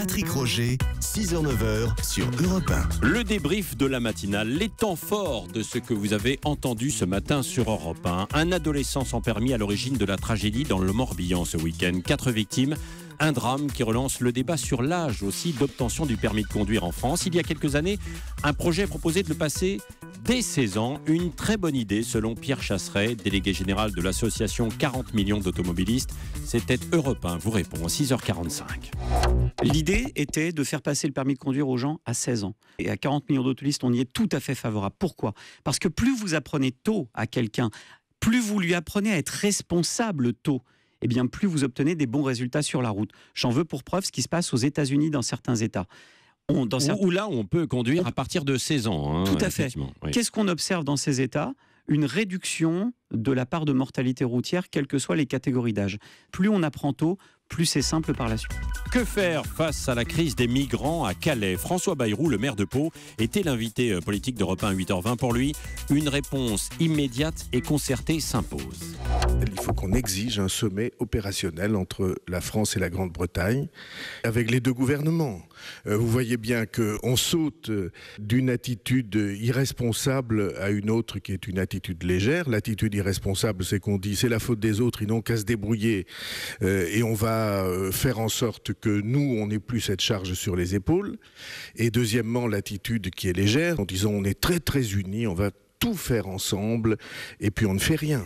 Patrick Roger, 6h-9h sur Europe 1. Le débrief de la matinale, les temps forts de ce que vous avez entendu ce matin sur Europe 1. Un adolescent sans permis à l'origine de la tragédie dans le Morbihan ce week-end. 4 victimes. Un drame qui relance le débat sur l'âge aussi d'obtention du permis de conduire en France. Il y a quelques années, un projet proposait de le passer dès 16 ans. Une très bonne idée selon Pierre Chasseret, délégué général de l'association 40 millions d'automobilistes. C'était Europe 1 vous répond à 6h45. L'idée était de faire passer le permis de conduire aux gens à 16 ans. Et à 40 millions d'automobilistes, on y est tout à fait favorable. Pourquoi ? Parce que plus vous apprenez tôt à quelqu'un, plus vous lui apprenez à être responsable tôt, eh bien plus vous obtenez des bons résultats sur la route. J'en veux pour preuve ce qui se passe aux États-Unis dans certains États. Où là, on peut conduire à partir de 16 ans. Tout à fait. Oui. Qu'est-ce qu'on observe dans ces États ? Une réduction de la part de mortalité routière, quelles que soient les catégories d'âge. Plus on apprend tôt, plus c'est simple par la suite. Que faire face à la crise des migrants à Calais ? François Bayrou, le maire de Pau, était l'invité politique d'Europe 1 à 8h20. Pour lui, une réponse immédiate et concertée s'impose. Il faut qu'on exige un sommet opérationnel entre la France et la Grande-Bretagne, avec les deux gouvernements. Vous voyez bien qu'on saute d'une attitude irresponsable à une autre qui est une attitude légère. L'attitude irresponsable, c'est qu'on dit c'est la faute des autres, ils n'ont qu'à se débrouiller et on va faire en sorte que nous, on n'ait plus cette charge sur les épaules. Et deuxièmement, l'attitude qui est légère, en disant on est très très unis, on va tout faire ensemble et puis on ne fait rien.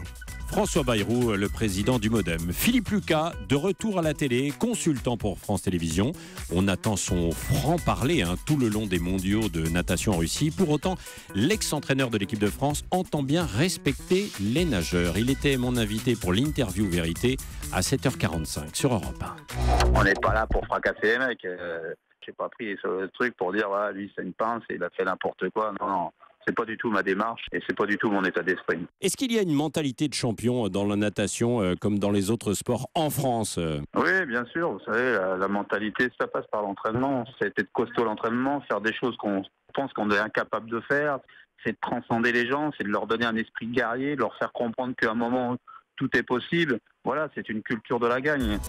François Bayrou, le président du MoDem. Philippe Lucas, de retour à la télé, consultant pour France Télévisions. On attend son franc-parler tout le long des mondiaux de natation en Russie. Pour autant, l'ex-entraîneur de l'équipe de France entend bien respecter les nageurs. Il était mon invité pour l'interview vérité à 7h45 sur Europe 1. On n'est pas là pour fracasser les mecs. J'ai pas pris ce truc pour dire voilà, lui c'est une pince et il a fait n'importe quoi. Non. C'est pas du tout ma démarche et c'est pas du tout mon état d'esprit. Est-ce qu'il y a une mentalité de champion dans la natation comme dans les autres sports en France ? Oui, bien sûr. Vous savez, la mentalité, ça passe par l'entraînement. C'est être costaud l'entraînement, faire des choses qu'on pense qu'on est incapable de faire. C'est de transcender les gens, c'est de leur donner un esprit guerrier, de leur faire comprendre qu'à un moment, tout est possible. Voilà, c'est une culture de la gagne.